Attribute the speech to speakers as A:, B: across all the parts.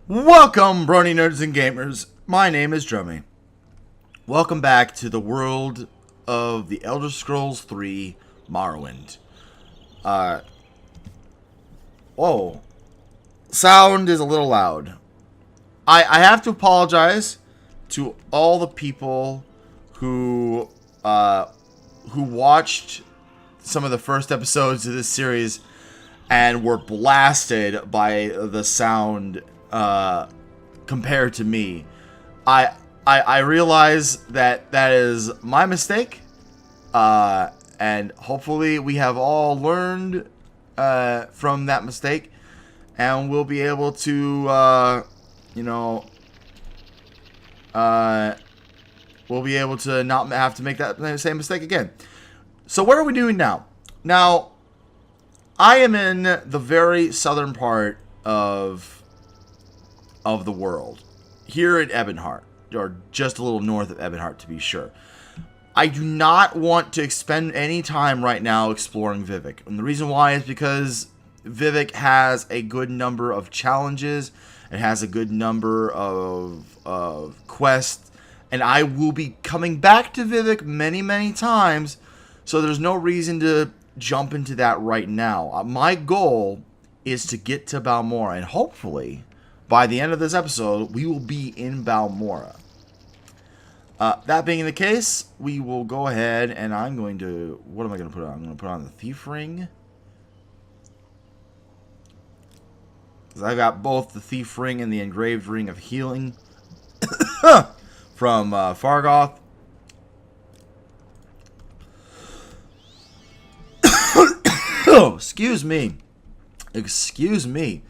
A: Welcome, Brony Nerds and Gamers. My name is Drummy. Welcome back to the world of the Elder Scrolls 3 Morrowind. Whoa. Sound is a little loud. I have to apologize to all the people who watched some of the first episodes of this series and were blasted by the sound compared to me. I realize that is my mistake, and hopefully we have all learned from that mistake, and we'll be able to we'll be able to not have to make that same mistake again. So what are we doing now? Now, I am in the very southern part of the world, here at Ebonheart, or just a little north of Ebonheart to be sure. I do not want to expend any time right now exploring Vivec, and the reason why is because Vivec has a good number of challenges, it has a good number of quests, and I will be coming back to Vivec many times, so there's no reason to jump into that right now. My goal is to get to Balmora, and hopefully by the end of this episode, we will be in Balmora. That being the case, we will go ahead and I'm going to... What am I going to put on? I'm going to put on the Thief Ring. Because I've got both the Thief Ring and the Engraved Ring of Healing from Fargoth. Oh, excuse me. Excuse me.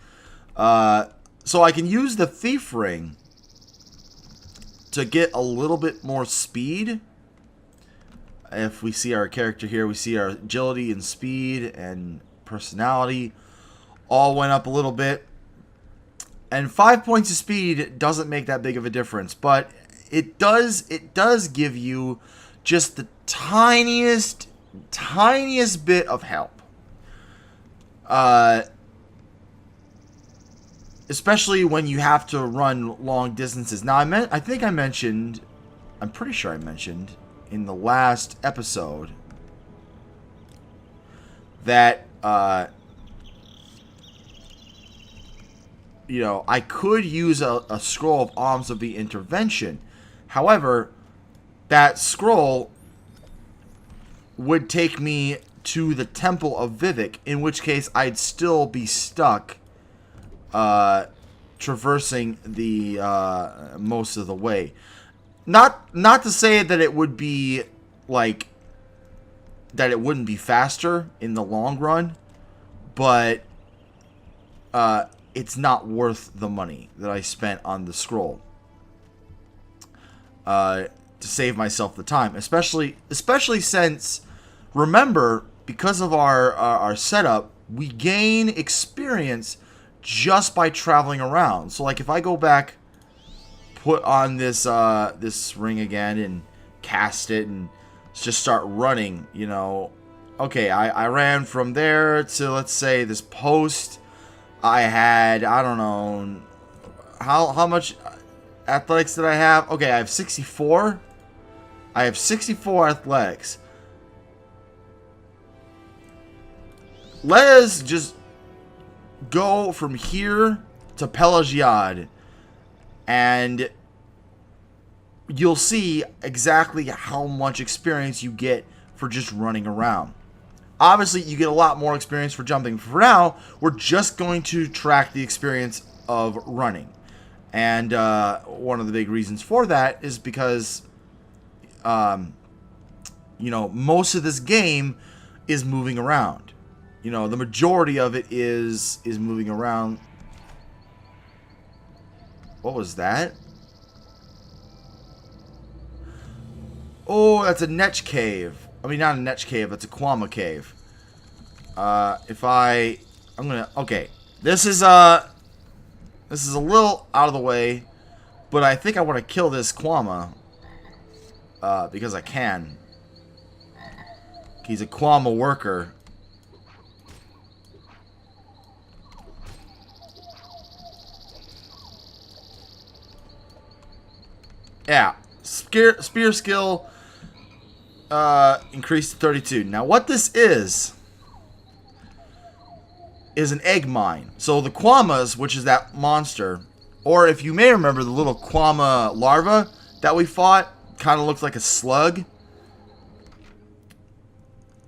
A: So I can use the Thief Ring to get a little bit more speed. If we see our character here, we see our agility and speed and personality all went up a little bit. And 5 points of speed doesn't make that big of a difference, but it does give you just the tiniest bit of help. Especially when you have to run long distances. Now, I'm pretty sure I mentioned in the last episode that, I could use a scroll of Alms of the Intervention. However, that scroll would take me to the Temple of Vivec, in which case I'd still be stuck traversing the most of the way. Not to say that it would be like that it wouldn't be faster in the long run, but it's not worth the money that I spent on the scroll to save myself the time, especially since, remember, because of our setup, we gain experience just by traveling around. So like if I go back, put on this this ring again and cast it and just start running, okay, I ran from there to, let's say, this post. I had, I don't know how much athletics did I have. Okay, I have 64. I have 64 athletics. Let us just go from here to Pelagiad, and you'll see exactly how much experience you get for just running around. Obviously, you get a lot more experience for jumping. For now, we're just going to track the experience of running. And one of the big reasons for that is because, most of this game is moving around. The majority of it is moving around. What was that? Oh, that's a Netch Cave. I mean, not a Netch Cave, that's a Quama Cave. Okay. This is a little out of the way, but I think I want to kill this Quama. Because I can. He's a Quama worker. Yeah. Spear skill increased to 32. Now, what this is an egg mine. So the Quamas, which is that monster, or if you may remember the little Quama larva that we fought, kind of looks like a slug.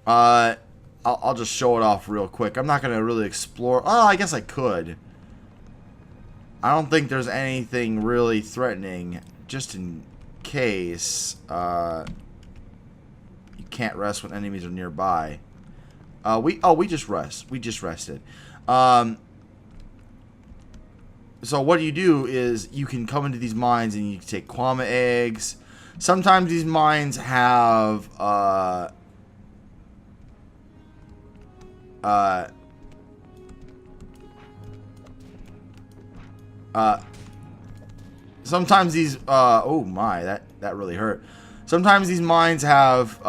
A: I'll just show it off real quick. I'm not going to really explore. Oh, I guess I could. I don't think there's anything really threatening. Just in case. You can't rest when enemies are nearby. We just rest. We just rested. So what you do is you can come into these mines and you can take Quama eggs. Sometimes these mines have sometimes these oh my, that really hurt. Sometimes these mines have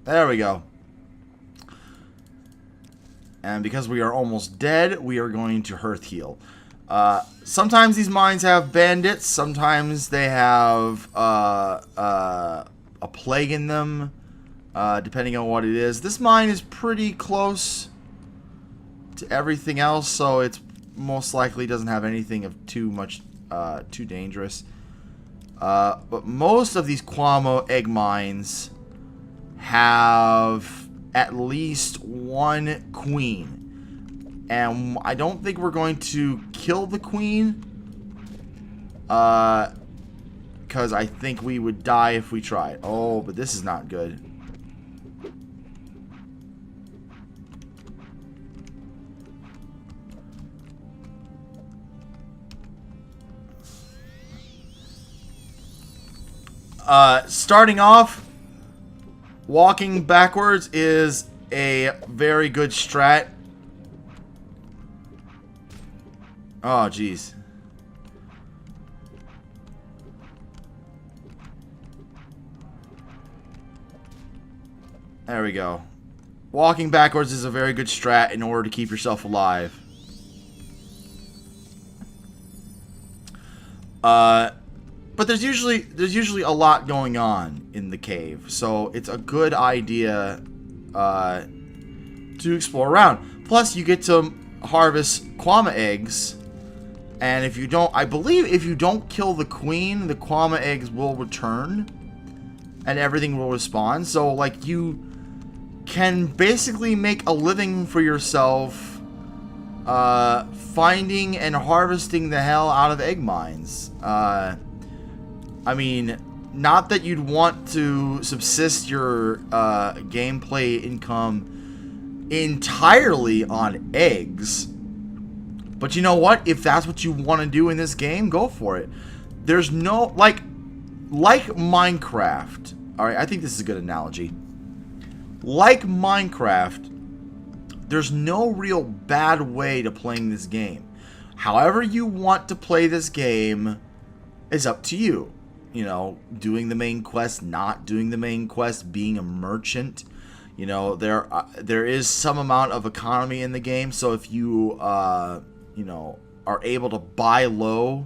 A: there we go. And because we are almost dead, we are going to hearth heal. Sometimes these mines have bandits. Sometimes they have a plague in them, depending on what it is. This mine is pretty close to everything else, so it's most likely doesn't have anything of too dangerous. But most of these Quamo egg mines have at least one queen, and I don't think we're going to kill the queen, because I think we would die if we tried. Oh, but this is not good. Starting off, walking backwards is a very good strat. Oh, jeez. There we go. Walking backwards is a very good strat in order to keep yourself alive. But there's usually a lot going on in the cave, so it's a good idea to explore around. Plus, you get to harvest Quama eggs, and if you don't, I believe if you don't kill the queen, the Quama eggs will return, and everything will respawn. So, like, you can basically make a living for yourself, finding and harvesting the hell out of egg mines. I mean, not that you'd want to subsist your gameplay income entirely on eggs, but you know what? If that's what you want to do in this game, go for it. There's no, like Minecraft. All right, I think this is a good analogy. Like Minecraft, there's no real bad way to playing this game. However you want to play this game is up to you. You know, doing the main quest, not doing the main quest, being a merchant. You know, there is some amount of economy in the game, so if you, you know, are able to buy low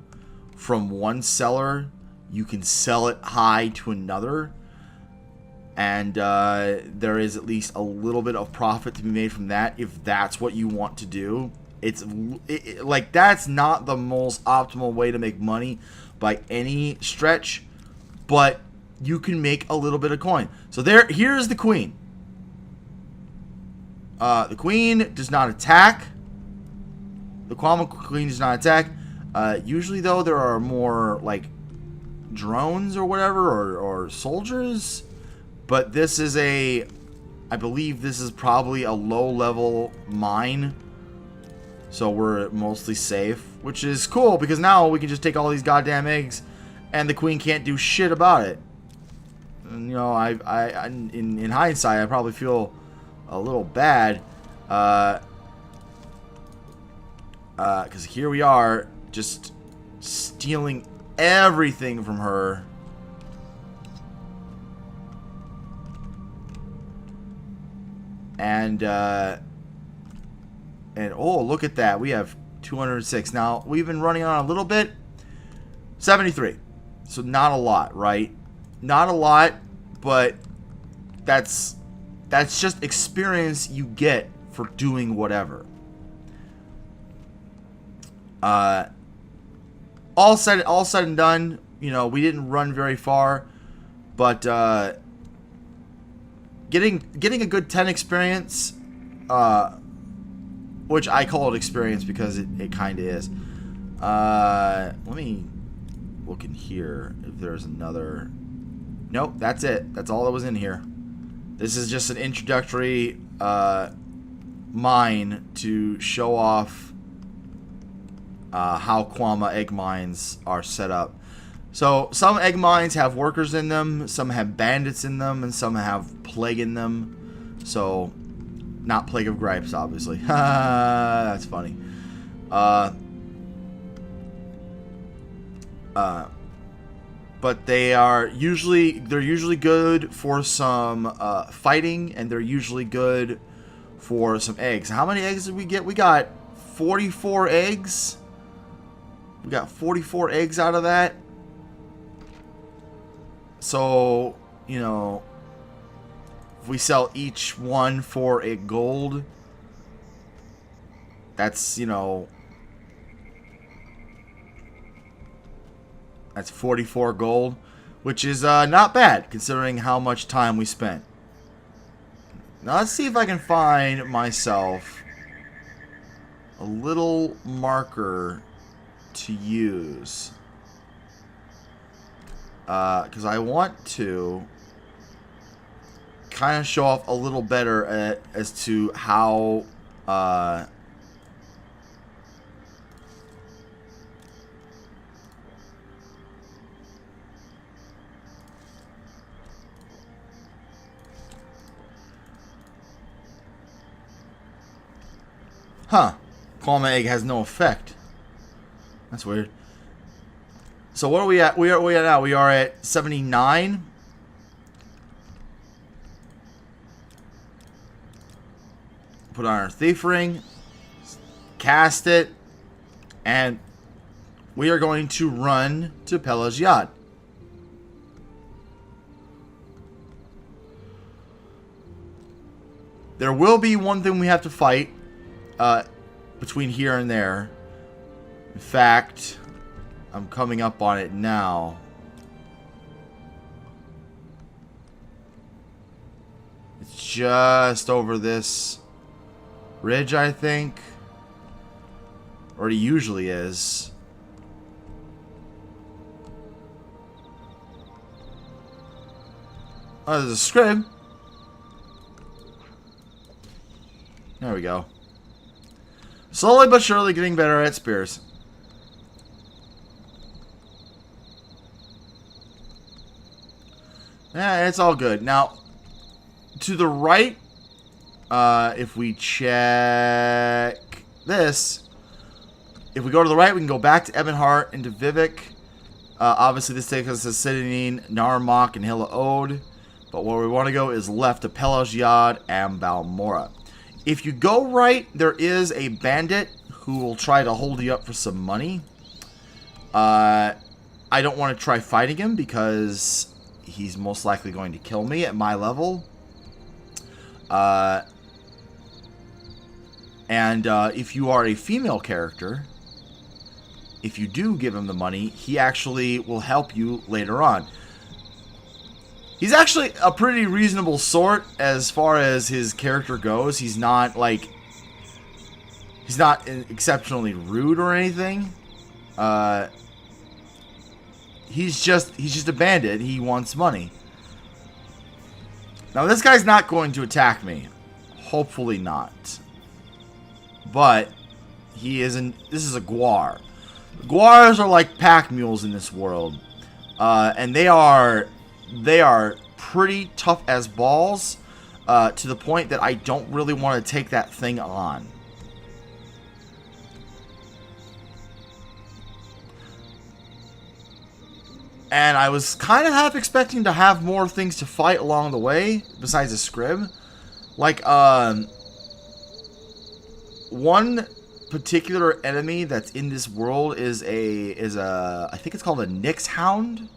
A: from one seller, you can sell it high to another. And there is at least a little bit of profit to be made from that if that's what you want to do. Like, that's not the most optimal way to make money by any stretch, but you can make a little bit of coin. So here's the queen. The queen does not attack. The Quama queen does not attack. Usually, though, there are more like drones or whatever, or soldiers. But this is I believe this is probably a low-level mine. So we're mostly safe, which is cool because now we can just take all these goddamn eggs, and the queen can't do shit about it. And, you know, in hindsight, I probably feel a little bad. Because here we are, just stealing everything from her. And oh, look at that. We have 206. Now, we've been running on a little bit. 73. So not a lot, right? Not a lot, but that's just experience you get for doing whatever. All said and done, you know, we didn't run very far, but getting a good 10 experience, which I call it experience because it kind of is. Let me look in here if there's another. Nope, that's it. That's all that was in here. This is just an introductory mine to show off how Kwama egg mines are set up. So some egg mines have workers in them, some have bandits in them, and some have plague in them. So not Plague of Gripes, obviously. That's funny. But they're usually good for some fighting, and they're usually good for some eggs. How many eggs did we get? We got 44 eggs. We got 44 eggs out of that. So, you know, if we sell each one for a gold, that's, you know, that's 44 gold, which is not bad considering how much time we spent. Now let's see if I can find myself a little marker to use. Because I want to kind of show off a little better as to how Kwama egg has no effect. That's weird. So what are we at? We are at now. We are at 79. Put on our thief ring, cast it, and we are going to run to Pelagiad. There will be one thing we have to fight between here and there. In fact, I'm coming up on it now. It's just over this ridge, I think. Or it usually is. Oh, there's a scrib. There we go. Slowly but surely getting better at spears. Yeah, it's all good. Now, to the right, if we check this, if we go to the right, we can go back to Ebonheart into Vivek. Obviously, this takes us to Sidonine, Narmak, and Hilla Ode. But where we want to go is left to Pelagiad and Balmora. If you go right, there is a bandit who will try to hold you up for some money. I don't want to try fighting him because he's most likely going to kill me at my level. And if you are a female character, if you do give him the money, he actually will help you later on. He's actually a pretty reasonable sort as far as his character goes. He's not like, he's not exceptionally rude or anything. He's just a bandit. He wants money. Now this guy's not going to attack me. Hopefully not. But he isn't. This is a guar. Guars are like pack mules in this world, and they are pretty tough as balls, to the point that I don't really want to take that thing on. And I was kind of half expecting to have more things to fight along the way, besides a scrim. Like, one particular enemy that's in this world is a I think it's called a Nyx Hound,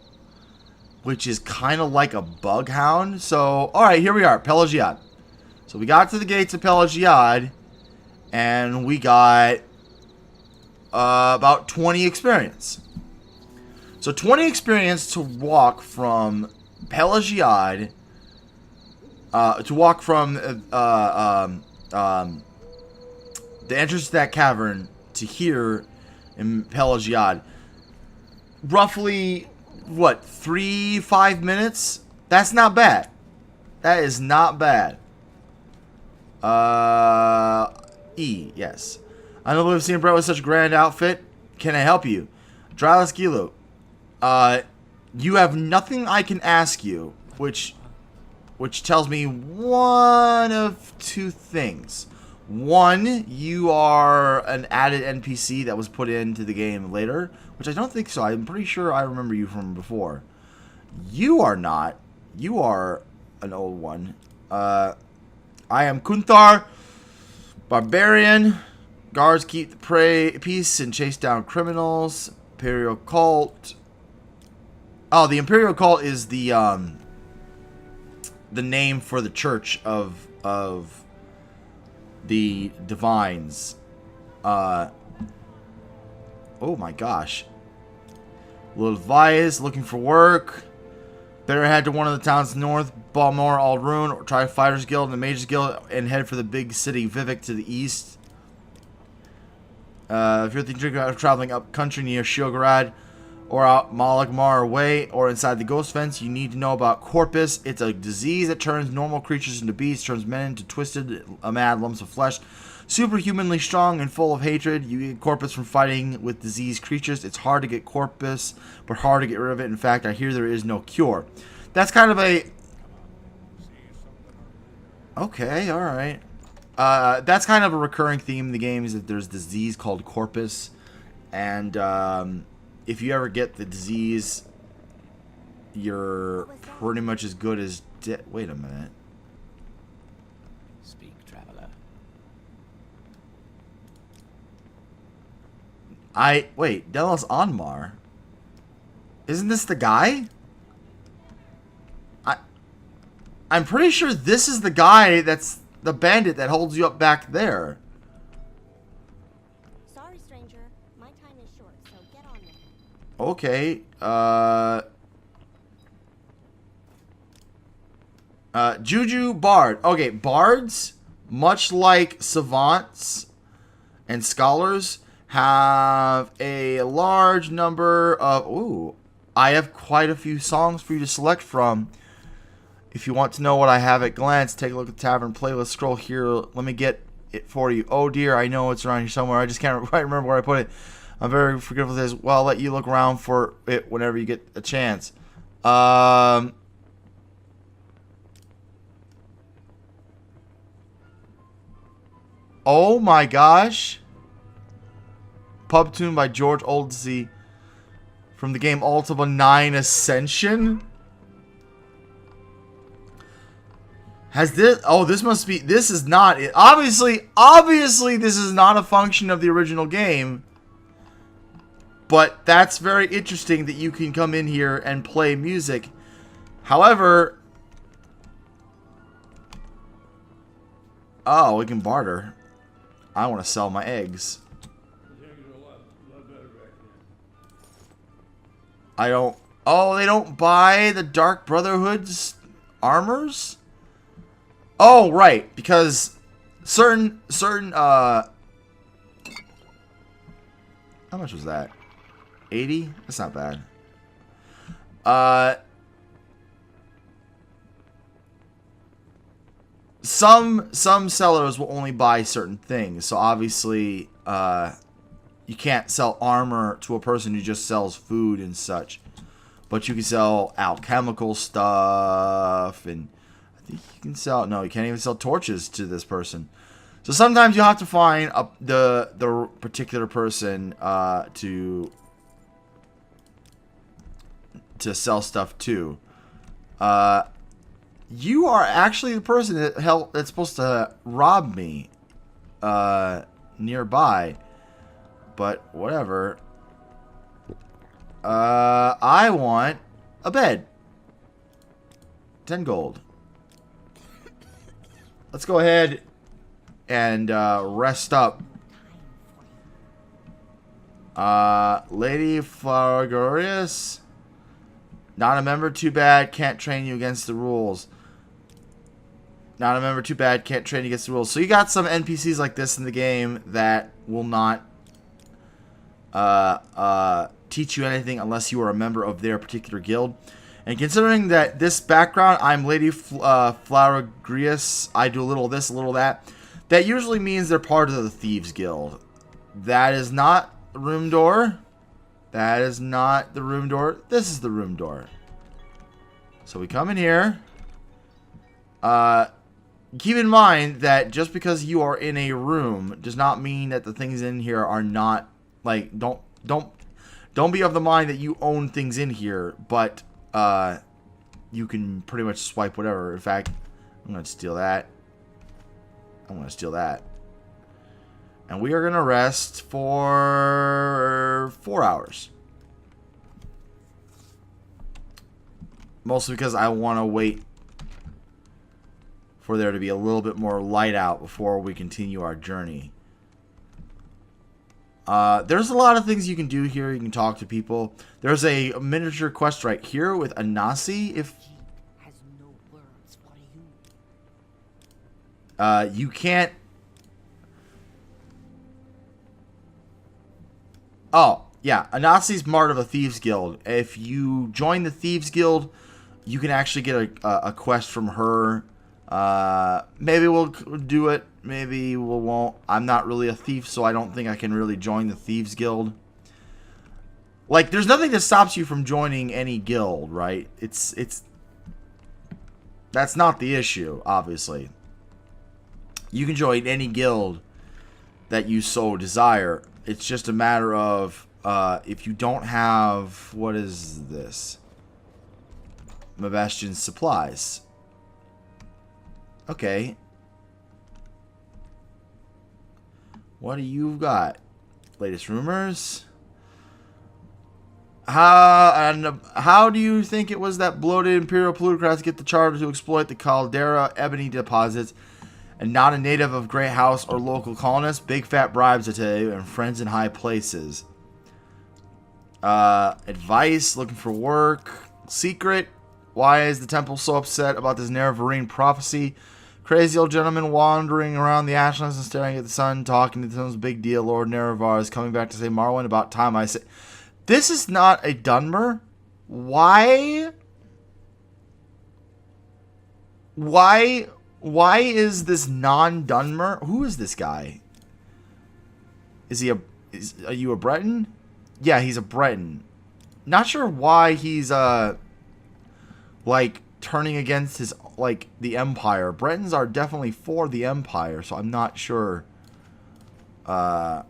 A: which is kind of like a bug hound. So, alright, here we are, Pelagiad. So we got to the gates of Pelagiad, and we got about 20 experience. So 20 experience to walk from Pelagiad, to walk from the entrance to that cavern to here in Pelagiad. Roughly, what, 3-5 minutes? That's not bad. That is not bad. Yes. I know we've seen Brett with such a grand outfit. Can I help you? Drylas Gilo. You have nothing I can ask you, which tells me one of two things. One, you are an added NPC that was put into the game later, which I don't think so. I'm pretty sure I remember you from before. You are not. You are an old one. I am Kunthar, barbarian. Guards keep the peace and chase down criminals. Imperial cult. Oh, the Imperial cult is the name for the church of the divines. Oh my gosh. Will advise, looking for work. Better head to one of the towns north, Balmor, Aldrune, or try Fighters Guild and the Mages Guild, and head for the big city Vivek to the east. If you're thinking of traveling up country near Shogorad, or out Malagmar way, or inside the Ghost Fence, you need to know about Corpus. It's a disease that turns normal creatures into beasts, turns men into twisted, mad lumps of flesh. Superhumanly strong and full of hatred. You get Corpus from fighting with diseased creatures. It's hard to get Corpus, but hard to get rid of it. In fact, I hear there is no cure. That's kind of a... Okay, alright. That's kind of a recurring theme in the game, is that there's a disease called Corpus. And, if you ever get the disease, you're pretty much as good as dead. Wait a minute.
B: Speak, traveler.
A: Wait, Delos Anmar. Isn't this the guy? I'm pretty sure this is the guy that's the bandit that holds you up back there. Okay, Juju Bard. Okay, bards, much like savants and scholars, have a large number of... Ooh, I have quite a few songs for you to select from. If you want to know what I have at glance, take a look at the Tavern playlist. Scroll here. Let me get it for you. Oh dear, I know it's around here somewhere. I just can't quite remember where I put it. I'm very forgetful of this. Well, I'll let you look around for it whenever you get a chance. Oh my gosh. Pub tune by George Oldsey from the game Ultima 9 Ascension. Has this... Oh, this must be... This is not it. Obviously, this is not a function of the original game. But that's very interesting that you can come in here and play music. However... Oh, we can barter. I want to sell my eggs. I don't... Oh, they don't buy the Dark Brotherhood's armors? Oh, right. Because certain... How much was that? 80? That's not bad. Some sellers will only buy certain things. So obviously, you can't sell armor to a person who just sells food and such. But you can sell alchemical stuff, and I think you can sell... No, you can't even sell torches to this person. So sometimes you have to find the particular person to to sell stuff to. You are actually the person that's supposed to rob me nearby. But whatever. I want a bed. 10 gold. Let's go ahead and rest up. Lady Pelagiad. Not a member, too bad. Can't train you against the rules. Not a member, too bad. Can't train you against the rules. So you got some NPCs like this in the game that will not teach you anything unless you are a member of their particular guild. And considering that this background, I'm Lady Pelagiad, I do a little of this, a little of that. That usually means they're part of the Thieves Guild. That is not the room door. That is not the room door. This is the room door. So we come in here. Keep in mind that just because you are in a room does not mean that the things in here are not, like, don't be of the mind that you own things in here, but you can pretty much swipe whatever. In fact, I'm going to steal that. I'm going to steal that. And we are going to rest for 4 hours. Mostly because I want to wait for there to be a little bit more light out before we continue our journey. There's a lot of things you can do here. You can talk to people. There's a miniature quest right here with Anasi. If
B: has no words for you.
A: You can't. Oh, yeah. Anasi's part of a Thieves Guild. If you join the Thieves Guild, you can actually get a quest from her. Maybe we'll do it. Maybe we won't. I'm not really a thief, so I don't think I can really join the Thieves Guild. Like, there's nothing that stops you from joining any guild, right? That's not the issue, obviously. You can join any guild that you so desire. It's just a matter of if you don't have, what is this? Mabastion's supplies. Okay. What do you got? Latest rumors. How do you think it was that bloated Imperial plutocrats get the charter to exploit the Caldera ebony deposits and not a native of Great House or local colonists? Big fat bribes, I tell you, and friends in high places. Advice, looking for work. Secret. Why is the temple so upset about this Nerevarine prophecy? Crazy old gentleman wandering around the ashlands and staring at the sun, talking to some big deal. Lord Nerevar is coming back to say, Morrowind, about time I say. This is not a Dunmer. Why is this non-Dunmer? Who is this guy? Are you a Breton? Yeah, he's a Breton. Not sure why he's like turning against his, like, the Empire. Bretons are definitely for the Empire, so I'm not sure what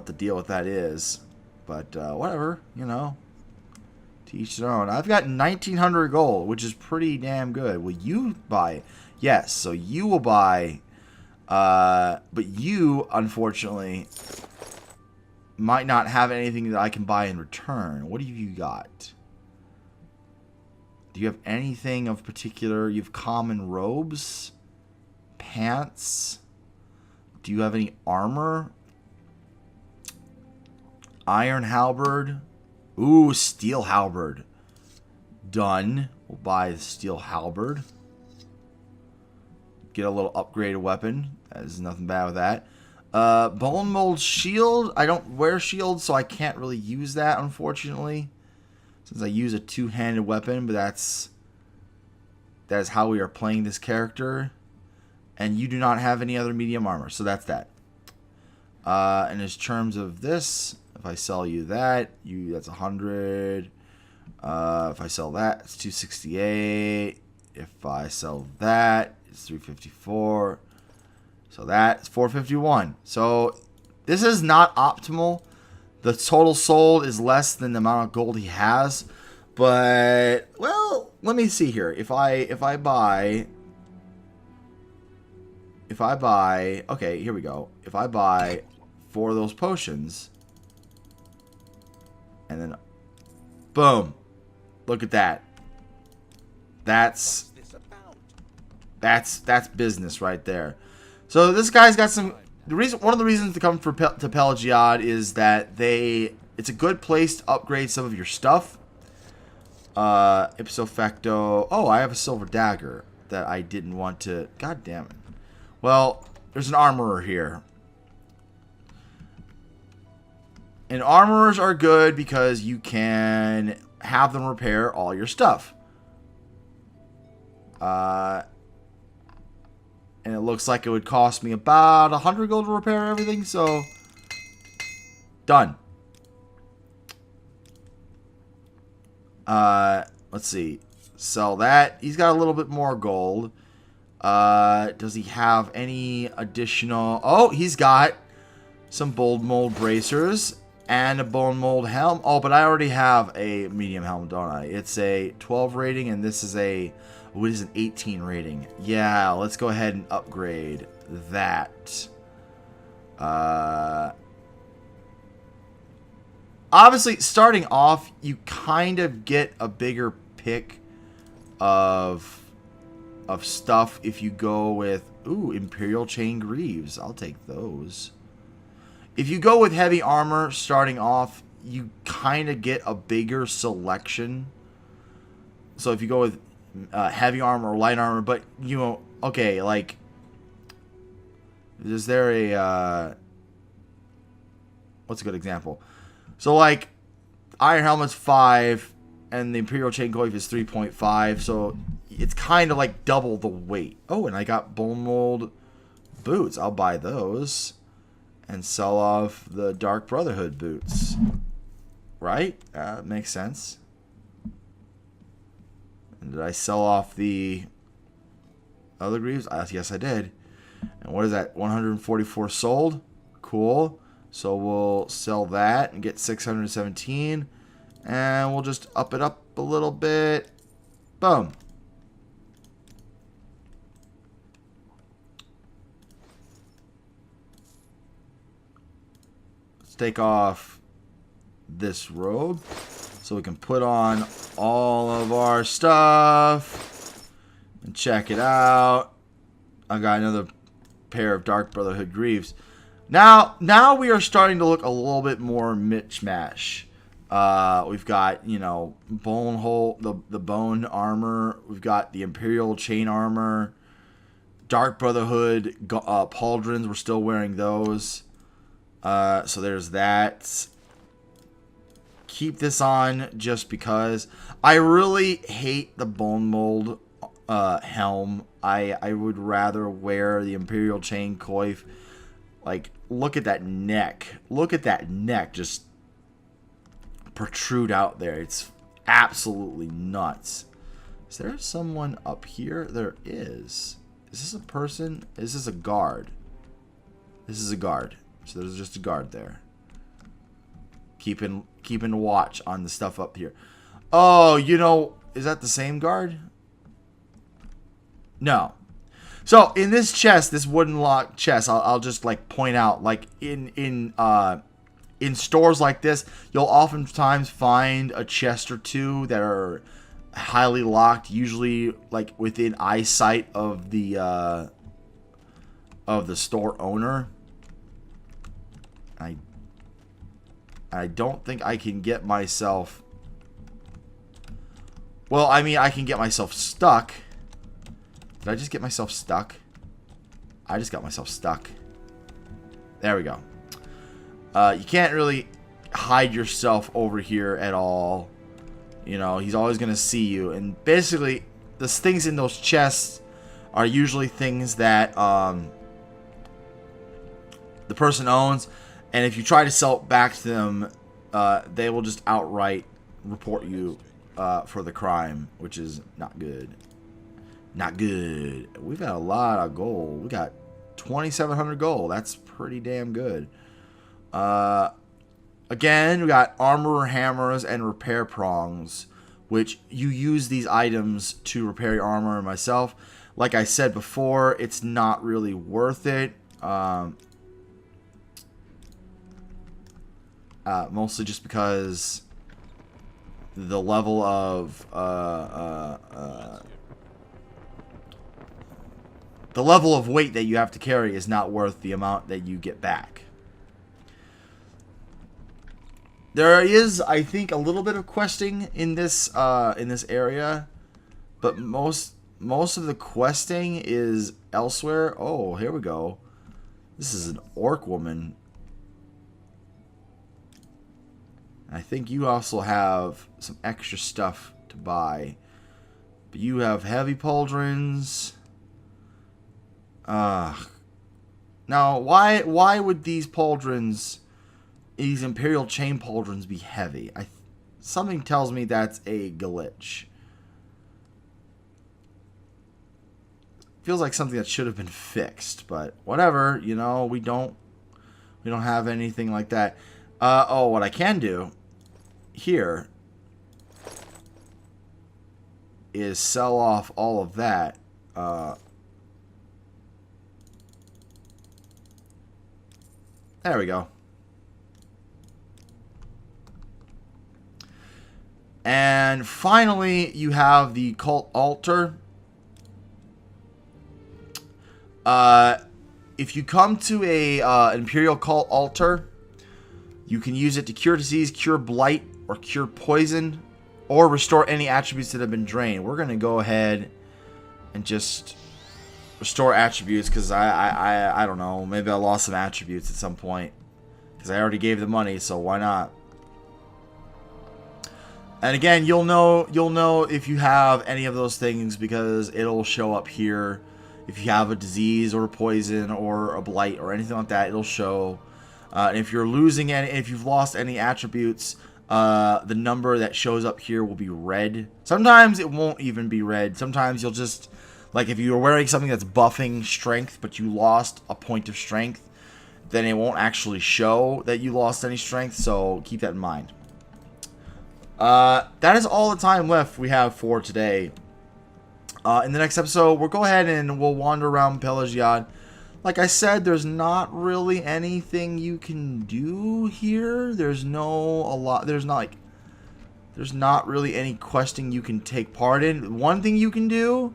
A: the deal with that is. But whatever, you know. To each their own. I've got 1,900 gold, which is pretty damn good. Will you buy? Yes, so you will buy. But you, unfortunately, might not have anything that I can buy in return. What have you got? Do you have anything of particular? You have common robes? Pants? Do you have any armor? Iron halberd? Ooh, steel halberd. Done. We'll buy the steel halberd. Get a little upgraded weapon. There's nothing bad with that. Bone mold shield. I don't wear shields, so I can't really use that, unfortunately. Since I use a two-handed weapon, but that is how we are playing this character. And you do not have any other medium armor, so that's that. And in terms of this, if I sell you that, that's 100. If I sell that, it's 268. If I sell that, it's 354. So that's 451. So this is not optimal. The total sold is less than the amount of gold he has. But, well, let me see here. If I buy, okay, here we go. If I buy 4 of those potions, and then, boom, look at that. That's business right there. So this guy's got some. One of the reasons to come to Pelagiad is that it's a good place to upgrade some of your stuff. Ipso facto. Oh, I have a silver dagger that I didn't want to. God damn it. Well, there's an armorer here. And armorers are good because you can have them repair all your stuff. And it looks like it would cost me about 100 gold to repair everything, so done. Let's see. Sell that. He's got a little bit more gold. Does he have any additional? Oh, he's got some bone mold bracers and a bone mold helm. Oh, but I already have a medium helm, don't I? It's a 12 rating, and this is an 18 rating. Yeah, let's go ahead and upgrade that. Obviously, starting off, you kind of get a bigger pick of stuff if you go with, ooh, Imperial Chain Greaves. I'll take those. If you go with heavy armor starting off, you kind of get a bigger selection. So if you go with heavy armor or light armor, but, you know, okay, like, is there a, what's a good example? So, like, Iron Helmet's 5, and the Imperial Chain Coif is 3.5, so it's kind of like double the weight. Oh, and I got Bone Mold boots. I'll buy those and sell off the Dark Brotherhood boots. Right? Makes sense. And did I sell off the other greaves? Yes, I did. And what is that? 144 sold. Cool. So we'll sell that and get 617. And we'll just up it up a little bit. Boom. Let's take off this robe so we can put on all of our stuff and check it out. I got another pair of Dark Brotherhood greaves. Now we are starting to look a little bit more mismatch. We've got, you know, the bone armor. We've got the Imperial Chain armor. Dark Brotherhood pauldrons. We're still wearing those. So there's that. Keep this on just because. I really hate the bone mold helm. I would rather wear the Imperial Chain coif. Like, look at that neck. Look at that neck just protrude out there. It's absolutely nuts. Is there someone up here? There is. Is this a person? Is this a guard? This is a guard. So there's just a guard there. Keeping watch on the stuff up here. Oh, you know, is that the same guard? No. So in this chest, this wooden lock chest, I'll just like point out, like in stores like this, you'll oftentimes find a chest or two that are highly locked, usually like within eyesight of the store owner. I don't think I can get myself. Well, I mean, I can get myself stuck. Did I just get myself stuck? I just got myself stuck. There we go. You can't really hide yourself over here at all. You know, he's always going to see you. And basically, the things in those chests are usually things that the person owns. And if you try to sell it back to them, they will just outright report you for the crime, which is not good. Not good. We've got a lot of gold. We got 2,700 gold. That's pretty damn good. Again, we got armor hammers and repair prongs. which you use these items to repair your armor. Myself, like I said before, it's not really worth it. Mostly just because the level of weight that you have to carry is not worth the amount that you get back. There is, I think, a little bit of questing in this area, but most of the questing is elsewhere. Oh, here we go. This is an orc woman. I think you also have some extra stuff to buy. But you have heavy pauldrons. Now, why would these pauldrons, these Imperial chain pauldrons, be heavy? Something tells me that's a glitch. Feels like something that should have been fixed, but whatever. You know, we don't have anything like that. Oh, what I can do here is sell off all of that. There we go. And finally, you have the cult altar. If you come to a Imperial cult altar, you can use it to cure disease, cure blight, or cure poison, or restore any attributes that have been drained. We're going to go ahead and just restore attributes, because I don't know, maybe I lost some attributes at some point, because I already gave the money, so why not? And again, you'll know if you have any of those things, because it'll show up here. If you have a disease or a poison or a blight or anything like that, it'll show. And if you're losing any, if you've lost any attributes, the number that shows up here will be red. Sometimes it won't even be red. Sometimes you'll just, like if you were wearing something that's buffing strength, but you lost a point of strength, then it won't actually show that you lost any strength. So keep that in mind. That is all the time left we have for today. In the next episode, we'll go ahead and we'll wander around Pelagiad. Like I said, there's not really anything you can do here. There's not really any questing you can take part in. One thing you can do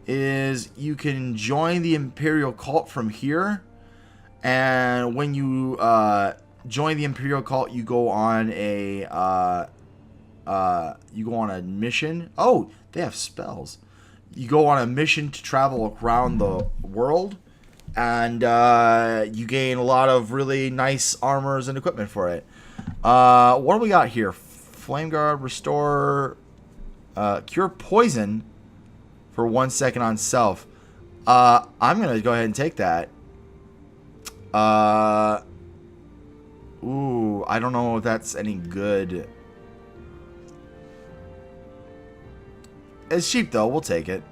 A: is you can join the Imperial cult from here. And when you join the Imperial cult, you go on a mission. Oh, they have spells. You go on a mission to travel around the world, and you gain a lot of really nice armors and equipment for it. What do we got here? Flame Guard, restore, cure poison for 1 second on self. I'm gonna go ahead and take that. Ooh, I don't know if that's any good. It's cheap though. We'll take it.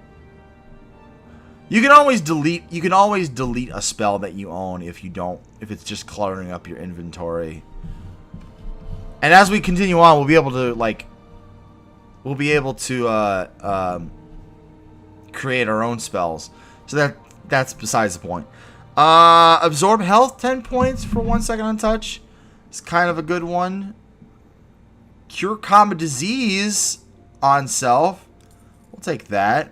A: You can always delete. You can always delete a spell that you own if it's just cluttering up your inventory. And as we continue on, we'll be able to create our own spells. So that's besides the point. Absorb health 10 points for 1 second on touch. It's kind of a good one. Cure common disease on self. We'll take that.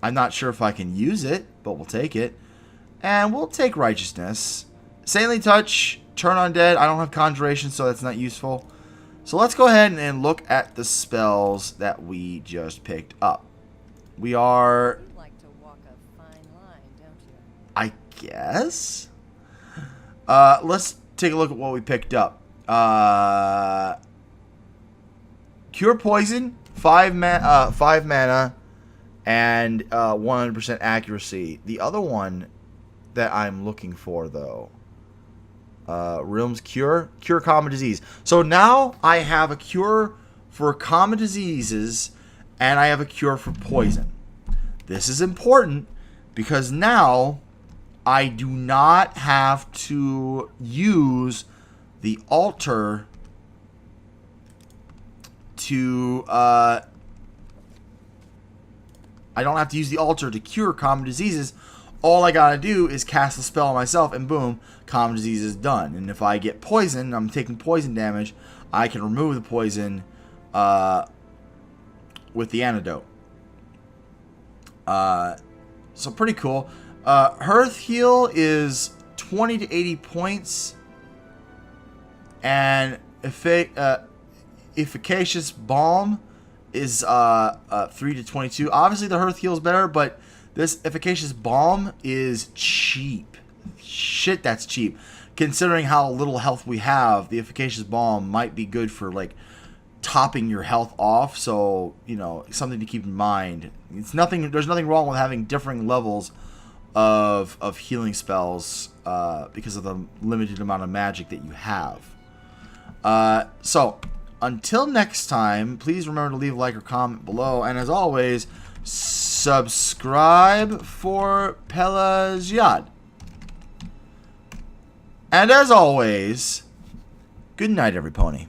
A: I'm not sure if I can use it, but we'll take it. And we'll take righteousness. Saintly touch, turn undead. I don't have conjuration, so that's not useful. So let's go ahead and look at the spells that we just picked up. We are...
B: You like to walk a fine line, don't you?
A: I guess. Let's take a look at what we picked up. Cure poison, 5 mana, and 100% accuracy. The other one that I'm looking for, though, Realm's Cure common disease. So now I have a cure for common diseases, and I have a cure for poison. This is important because now I do not have to use the altar to use the altar to cure common diseases. All I gotta do is cast a spell on myself, and boom, common disease is done. And if I get poisoned, I'm taking poison damage, I can remove the poison with the antidote. So pretty cool. Hearth Heal is 20 to 80 points. And Efficacious Balm is 3 to 22. Obviously the Hearth Heal is better, but this Efficacious Balm is cheap. Shit, that's cheap. Considering how little health we have, the Efficacious Balm might be good for, like, topping your health off. So, you know, something to keep in mind. There's nothing wrong with having differing levels of healing spells because of the limited amount of magic that you have. So, until next time, please remember to leave a like or comment below. And as always, subscribe for Pelagiad. And as always, good night, every pony.